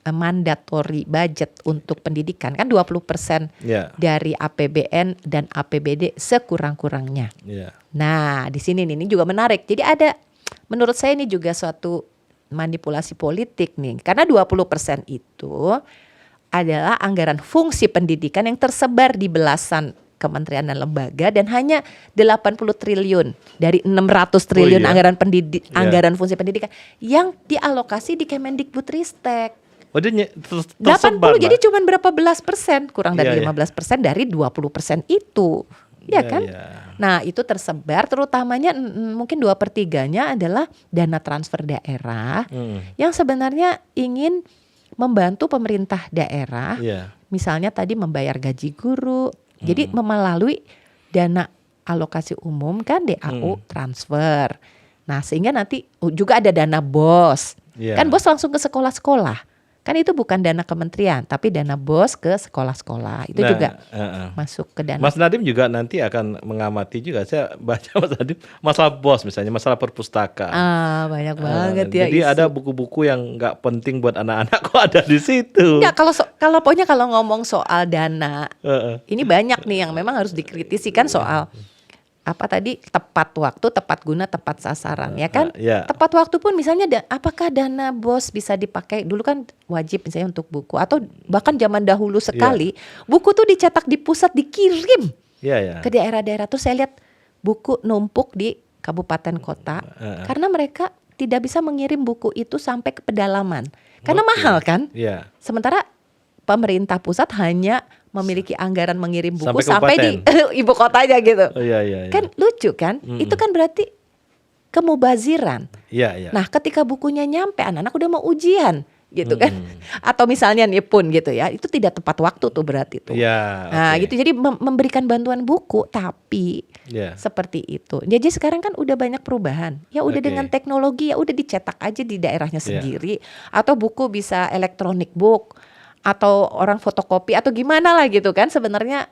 mandatory budget untuk pendidikan kan 20% dari APBN dan APBD sekurang-kurangnya. Nah, di sini ini juga menarik. Jadi menurut saya ini juga suatu manipulasi politik nih. Karena 20% itu adalah anggaran fungsi pendidikan yang tersebar di belasan kementerian dan lembaga, dan hanya 80 triliun dari 600 triliun anggaran fungsi pendidikan yang dialokasi di Kemendikbudristek. 80 jadi cuma berapa belas persen, kurang dari 15% dari 20% itu. Ya kan? Nah itu tersebar terutamanya mungkin 2/3-nya adalah dana transfer daerah yang sebenarnya ingin membantu pemerintah daerah, misalnya tadi membayar gaji guru. Jadi melalui dana alokasi umum kan DAU transfer. Nah sehingga nanti juga ada dana BOS. Kan BOS langsung ke sekolah-sekolah. Kan itu bukan dana kementerian, tapi dana BOS ke sekolah-sekolah. Itu juga masuk ke dana. Mas Nadiem juga nanti akan mengamati juga. Saya baca Mas Nadiem masalah BOS misalnya, masalah perpustakaan. Banyak banget ya. Jadi ada buku-buku yang nggak penting buat anak-anak kok ada di situ. Enggak, kalau pokoknya kalau ngomong soal dana, ini banyak nih yang memang harus dikritisi kan soal apa tadi, tepat waktu, tepat guna, tepat sasaran, ya kan? Tepat waktu pun misalnya apakah dana BOS bisa dipakai, dulu kan wajib misalnya untuk buku, atau bahkan zaman dahulu sekali buku tuh dicetak di pusat, dikirim ke daerah-daerah. Terus saya lihat buku numpuk di kabupaten kota karena mereka tidak bisa mengirim buku itu sampai ke pedalaman karena mahal kan. Sementara pemerintah pusat hanya memiliki anggaran mengirim buku sampai di ibu kotanya gitu. Kan lucu kan? Itu kan berarti kemubaziran. Nah, ketika bukunya nyampe, anak-anak udah mau ujian gitu kan. Atau misalnya nipun gitu ya, itu tidak tepat waktu tuh berarti tuh. Nah, gitu. Jadi memberikan bantuan buku tapi seperti itu. Jadi sekarang kan udah banyak perubahan. Ya udah dengan teknologi, ya udah dicetak aja di daerahnya sendiri, atau buku bisa electronic book, atau orang fotokopi atau gimana lah gitu kan. Sebenarnya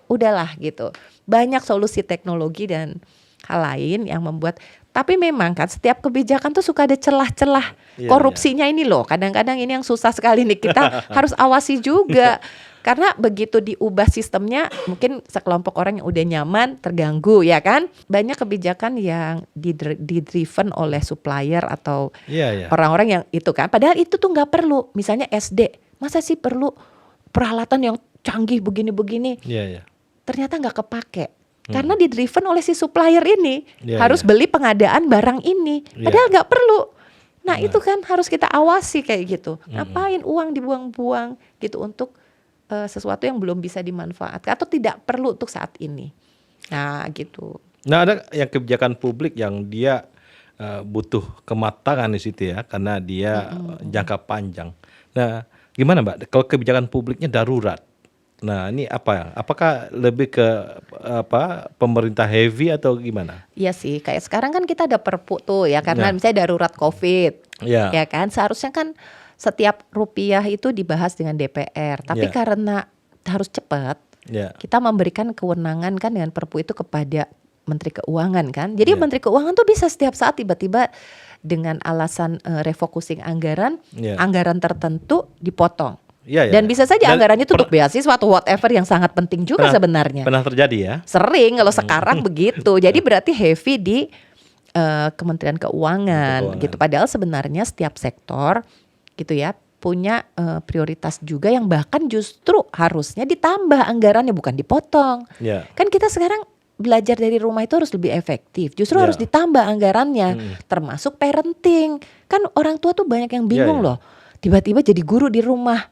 udahlah gitu. Banyak solusi teknologi dan hal lain yang membuat, tapi memang kan setiap kebijakan tuh suka ada celah-celah korupsinya ini loh. Kadang-kadang ini yang susah sekali nih, kita harus awasi juga. Karena begitu diubah sistemnya, mungkin sekelompok orang yang udah nyaman terganggu ya kan. Banyak kebijakan yang didriven oleh supplier atau orang-orang yang itu kan. Padahal itu tuh gak perlu. Misalnya SD, masa sih perlu peralatan yang canggih begini-begini? Ternyata gak kepake. Karena didriven oleh si supplier ini. Harus beli pengadaan barang ini. Padahal gak perlu. Nah itu kan harus kita awasi kayak gitu. Ngapain uang dibuang-buang gitu untuk sesuatu yang belum bisa dimanfaatkan atau tidak perlu untuk saat ini. Nah gitu. Nah ada yang kebijakan publik yang dia butuh kematangan di situ ya, karena dia jangka panjang. Nah gimana Mbak, kalau kebijakan publiknya darurat, nah ini apa? Apakah lebih ke pemerintah heavy atau gimana? Iya sih, kayak sekarang kan kita ada perpu tuh ya, karena misalnya darurat COVID, ya kan. Seharusnya kan setiap rupiah itu dibahas dengan DPR, tapi karena harus cepat, kita memberikan kewenangan kan dengan perpu itu kepada Menteri Keuangan kan. Jadi Menteri Keuangan tuh bisa setiap saat tiba-tiba dengan alasan refocusing anggaran tertentu dipotong. Dan bisa saja anggarannya itu untuk beasiswa atau whatever yang sangat penting juga sebenarnya. Pernah terjadi ya? Sering kalau sekarang begitu. Jadi berarti heavy di Kementerian Keuangan gitu. Padahal sebenarnya setiap sektor gitu ya punya prioritas juga yang bahkan justru harusnya ditambah anggarannya, bukan dipotong. Kan kita sekarang belajar dari rumah itu harus lebih efektif. Justru harus ditambah anggarannya, termasuk parenting. Kan orang tua tuh banyak yang bingung loh. Tiba-tiba jadi guru di rumah.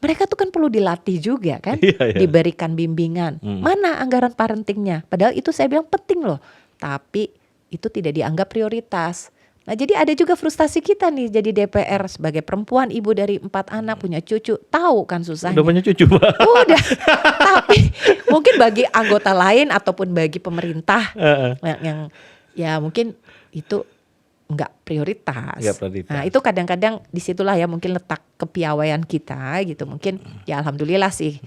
Mereka tuh kan perlu dilatih juga kan, diberikan bimbingan. Mana anggaran parentingnya? Padahal itu saya bilang penting loh. Tapi itu tidak dianggap prioritas. Nah jadi ada juga frustasi kita nih jadi DPR sebagai perempuan, ibu dari 4 anak, punya cucu, tahu kan susahnya. Udah punya cucu Pak? Udah. Tapi mungkin bagi anggota lain ataupun bagi pemerintah yang ya mungkin itu enggak prioritas. Nah itu kadang-kadang disitulah ya mungkin letak kepiawaian kita gitu. Mungkin ya alhamdulillah sih.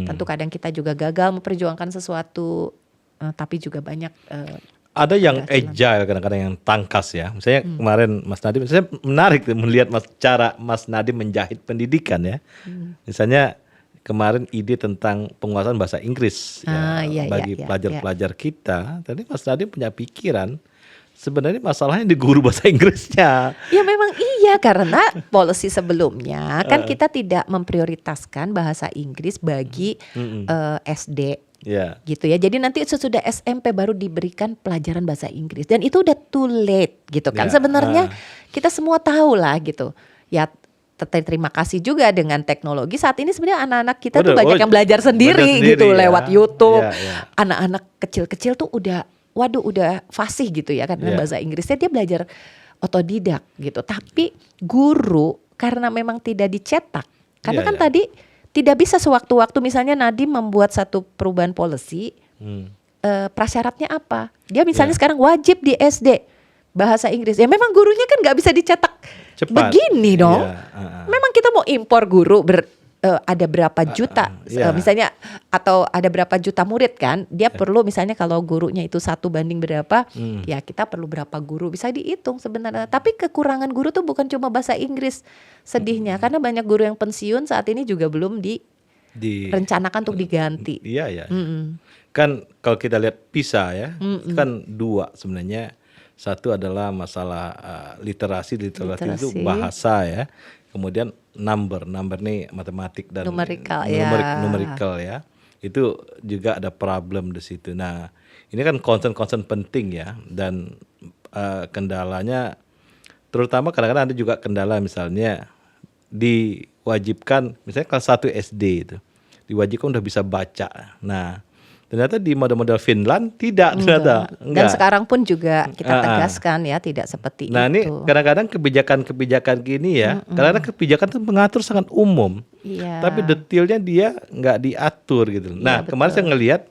Tentu kadang kita juga gagal memperjuangkan sesuatu, tapi juga banyak ada yang agile, kadang-kadang yang tangkas ya. Misalnya kemarin Mas Nadiem, saya menarik melihat cara Mas Nadiem menjahit pendidikan ya. Misalnya kemarin ide tentang penguasaan bahasa Inggris bagi pelajar-pelajar kita. Tadi Mas Nadiem punya pikiran, sebenarnya masalahnya di guru bahasa Inggrisnya. Ya memang iya, karena policy sebelumnya kan kita tidak memprioritaskan bahasa Inggris bagi SD. Gitu ya. Jadi nanti sesudah SMP baru diberikan pelajaran bahasa Inggris. Dan itu udah too late gitu kan. Sebenarnya kita semua tahu lah gitu. Ya terima kasih juga dengan teknologi. Saat ini sebenarnya anak-anak kita tuh banyak yang belajar sendiri gitu lewat YouTube. Anak-anak kecil-kecil tuh udah fasih gitu ya karena bahasa Inggrisnya, dia belajar otodidak gitu. Tapi guru karena memang tidak dicetak. Karena kan tadi tidak bisa sewaktu-waktu misalnya Nadiem membuat satu perubahan policy, prasyaratnya apa? Dia misalnya sekarang wajib di SD bahasa Inggris. Ya memang gurunya kan nggak bisa dicetak cepat. Begini dong. Iya, Memang kita mau impor guru ada berapa juta, iya. misalnya, atau ada berapa juta murid kan? Dia perlu misalnya kalau gurunya itu 1 banding berapa, ya kita perlu berapa guru, bisa dihitung sebenarnya. Tapi kekurangan guru tuh bukan cuma bahasa Inggris, sedihnya, karena banyak guru yang pensiun saat ini juga belum direncanakan untuk diganti. Iya ya. Kan kalau kita lihat PISA ya, kan 2 sebenarnya. Satu adalah masalah literasi itu bahasa ya. Kemudian number nih matematik dan numerical ya. Itu juga ada problem di situ. Nah, ini kan concern penting ya, dan kendalanya terutama kadang-kadang ada juga kendala, misalnya diwajibkan misalnya kelas 1 SD itu diwajibkan udah bisa baca. Nah, ternyata di model-model Finland tidak. Dan sekarang pun juga kita tegaskan ya, tidak seperti itu. Nah, ini kadang-kadang kebijakan gini ya, kadang-kadang kebijakan itu mengatur sangat umum, tapi detailnya dia nggak diatur gitu. Nah, kemarin saya ngelihat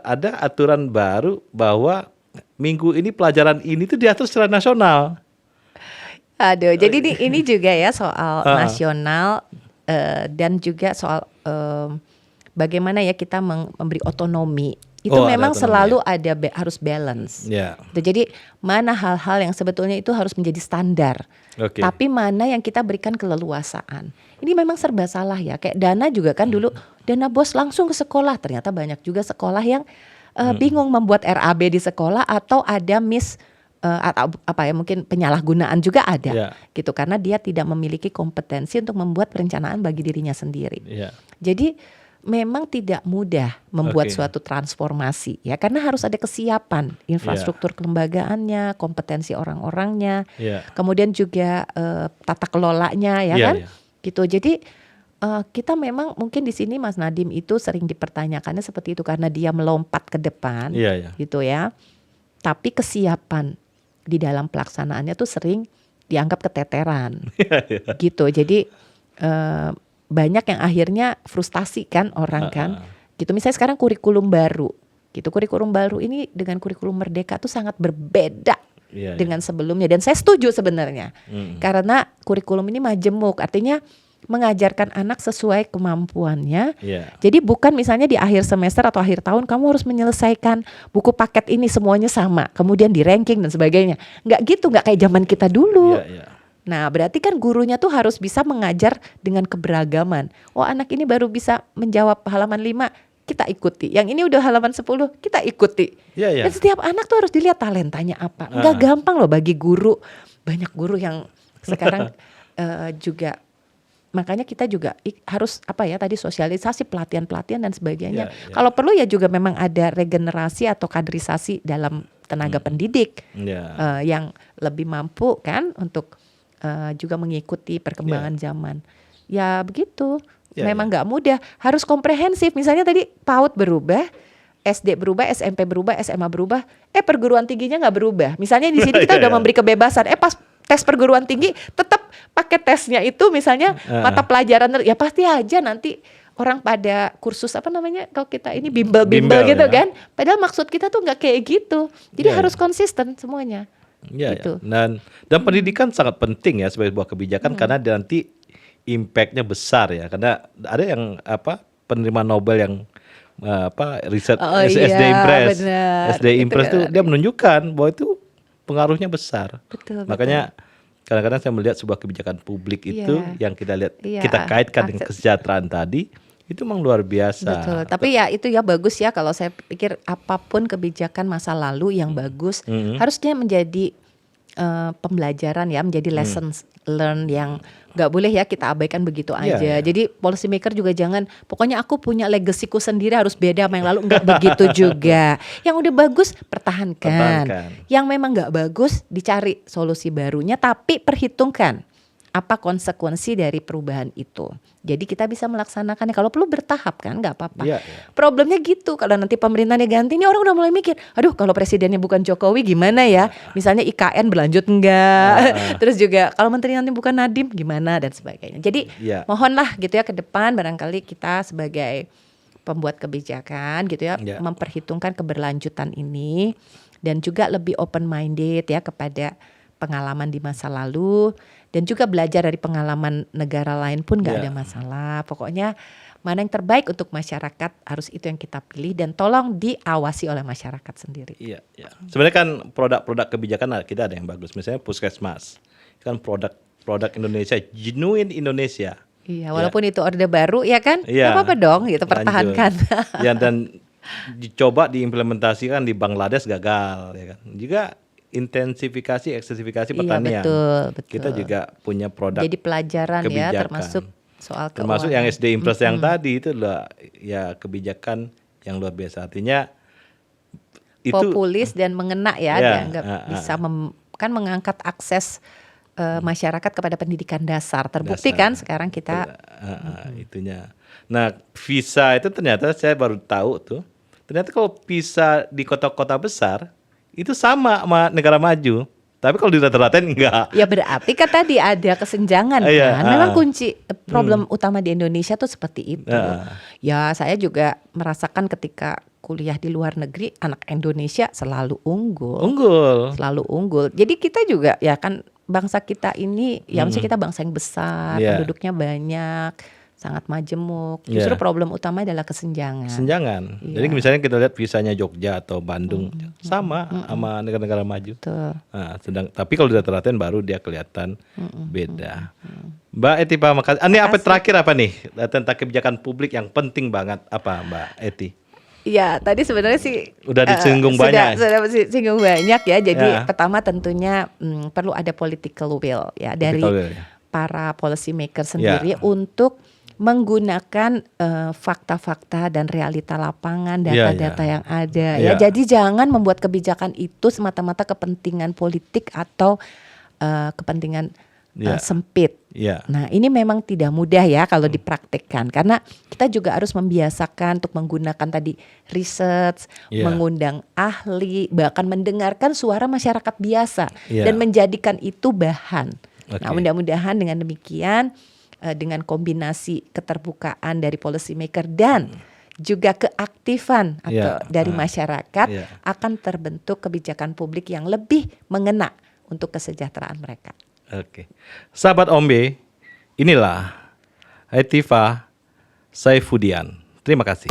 ada aturan baru bahwa minggu ini pelajaran ini tuh diatur secara nasional. Aduh, jadi ini juga ya soal nasional, dan juga soal bagaimana ya kita memberi otonomi. Itu memang selalu ada harus balance. Jadi mana hal-hal yang sebetulnya itu harus menjadi standar, tapi mana yang kita berikan keleluasaan. Ini memang serba salah ya. Kayak dana juga kan dulu dana BOS langsung ke sekolah. Ternyata banyak juga sekolah yang bingung membuat RAB di sekolah, atau ada atau apa ya, mungkin penyalahgunaan juga ada gitu, karena dia tidak memiliki kompetensi untuk membuat perencanaan bagi dirinya sendiri. Jadi memang tidak mudah membuat suatu transformasi ya, karena harus ada kesiapan infrastruktur kelembagaannya, kompetensi orang-orangnya, kemudian juga tata kelolanya ya kan, gitu. Jadi kita memang mungkin di sini Mas Nadiem itu sering dipertanyakannya seperti itu karena dia melompat ke depan, gitu ya. Tapi kesiapan di dalam pelaksanaannya tuh sering dianggap keteteran, gitu. Jadi banyak yang akhirnya frustasi kan orang kan, gitu. Misalnya sekarang kurikulum baru, gitu. Kurikulum baru ini dengan kurikulum Merdeka tuh sangat berbeda dengan sebelumnya, dan saya setuju sebenarnya, karena kurikulum ini majemuk, artinya mengajarkan anak sesuai kemampuannya. Jadi bukan misalnya di akhir semester atau akhir tahun kamu harus menyelesaikan buku paket ini semuanya sama, kemudian di ranking dan sebagainya. Nggak gitu, nggak kayak zaman kita dulu. Nah, berarti kan gurunya tuh harus bisa mengajar dengan keberagaman. Oh, anak ini baru bisa menjawab halaman 5, kita ikuti. Yang ini udah halaman 10, kita ikuti. Dan setiap anak tuh harus dilihat talentanya apa. Nggak gampang loh bagi guru. Banyak guru yang sekarang juga, makanya kita juga harus tadi sosialisasi, pelatihan dan sebagainya. Kalau perlu ya juga memang ada regenerasi atau kaderisasi dalam tenaga pendidik yang lebih mampu kan untuk juga mengikuti perkembangan zaman. Ya begitu. Memang nggak mudah. Harus komprehensif. Misalnya tadi PAUD berubah, SD berubah, SMP berubah, SMA berubah. Perguruan tingginya nggak berubah. Misalnya di sini kita udah memberi kebebasan. Pas tes perguruan tinggi tetap pakai tesnya itu misalnya mata pelajaran, ya pasti aja nanti orang pada kursus kalau kita ini bimbel gitu kan. Padahal maksud kita tuh nggak kayak gitu. Jadi harus konsisten semuanya. Gitu. Dan pendidikan sangat penting ya sebagai sebuah kebijakan, karena nanti impactnya besar ya, karena ada yang penerima Nobel yang riset SD Impress, SD Impress itu dia menunjukkan bahwa itu pengaruhnya besar. Makanya kadang-kadang saya melihat sebuah kebijakan publik itu yang kita lihat, kita kaitkan dengan kesejahteraan tadi, itu memang luar biasa. Betul. Tapi ya itu ya bagus ya, kalau saya pikir apapun kebijakan masa lalu yang bagus harusnya menjadi pembelajaran ya, menjadi lessons learned yang nggak boleh ya kita abaikan begitu aja. Jadi policy maker juga jangan, pokoknya aku punya legacyku sendiri harus beda sama yang lalu, nggak begitu juga. Yang udah bagus pertahankan. Yang memang nggak bagus dicari solusi barunya, tapi perhitungkan apa konsekuensi dari perubahan itu. Jadi kita bisa melaksanakannya, kalau perlu bertahap kan, nggak apa-apa. Problemnya gitu, kalau nanti pemerintahnya ganti, ini orang udah mulai mikir, aduh kalau presidennya bukan Jokowi gimana ya? Misalnya IKN berlanjut enggak? Terus juga kalau menteri nanti bukan Nadiem gimana dan sebagainya. Jadi mohonlah gitu ya ke depan, barangkali kita sebagai pembuat kebijakan gitu ya, memperhitungkan keberlanjutan ini, dan juga lebih open minded ya kepada pengalaman di masa lalu dan juga belajar dari pengalaman negara lain pun nggak ada masalah. Pokoknya mana yang terbaik untuk masyarakat harus itu yang kita pilih dan tolong diawasi oleh masyarakat sendiri. Iya. Sebenarnya kan produk-produk kebijakan kita ada yang bagus. Misalnya Puskesmas kan produk Indonesia, genuine Indonesia. Iya, walaupun itu orde baru ya kan, Iya, nggak apa-apa dong, gitu pertahankan. Ya, dan dicoba diimplementasikan di Bangladesh gagal, ya kan. Juga intensifikasi, ekstensifikasi pertanian. Betul. Kita juga punya produk. Jadi pelajaran kebijakan. ya, termasuk soal keuangan. Termasuk yang SD Impres yang tadi itu adalah ya kebijakan yang luar biasa. Artinya itu populis dan mengena ya, dianggap bisa kan mengangkat akses masyarakat kepada pendidikan dasar. Terbukti kan sekarang kita itunya. Nah, visa itu ternyata saya baru tahu tuh. Ternyata kalau visa di kota-kota besar itu sama negara maju. Tapi kalau di rata-rata enggak. Ya berarti kan tadi ada kesenjangan kan. Memang kunci problem utama di Indonesia tuh seperti itu. Ya saya juga merasakan ketika kuliah di luar negeri, anak Indonesia selalu unggul. Selalu unggul. Jadi kita juga ya kan bangsa kita ini, ya maksudnya kita bangsa yang besar, penduduknya banyak, sangat majemuk. Justru problem utama adalah kesenjangan. Jadi misalnya kita lihat visanya Jogja atau Bandung sama negara-negara maju. Nah, tapi kalau di rata-rata baru dia kelihatan beda. Mbak Eti, Pak, makasih. Ini apa terakhir apa nih tentang kebijakan publik yang penting banget apa Mbak Eti? Ya, tadi sebenarnya sih udah disinggung banyak. Sudah disinggung banyak ya. Jadi pertama tentunya perlu ada political will ya dari para policy maker sendiri untuk menggunakan fakta-fakta dan realita lapangan, data-data yang ada ya. Jadi jangan membuat kebijakan itu semata-mata kepentingan politik atau kepentingan sempit. Nah, ini memang tidak mudah ya kalau dipraktekkan karena kita juga harus membiasakan untuk menggunakan tadi research, mengundang ahli, bahkan mendengarkan suara masyarakat biasa dan menjadikan itu bahan. Nah, mudah-mudahan dengan demikian dengan kombinasi keterbukaan dari policy maker dan juga keaktifan atau dari masyarakat akan terbentuk kebijakan publik yang lebih mengena untuk kesejahteraan mereka. Oke. Sahabat Ombe, inilah Etifa Saifudian. Terima kasih.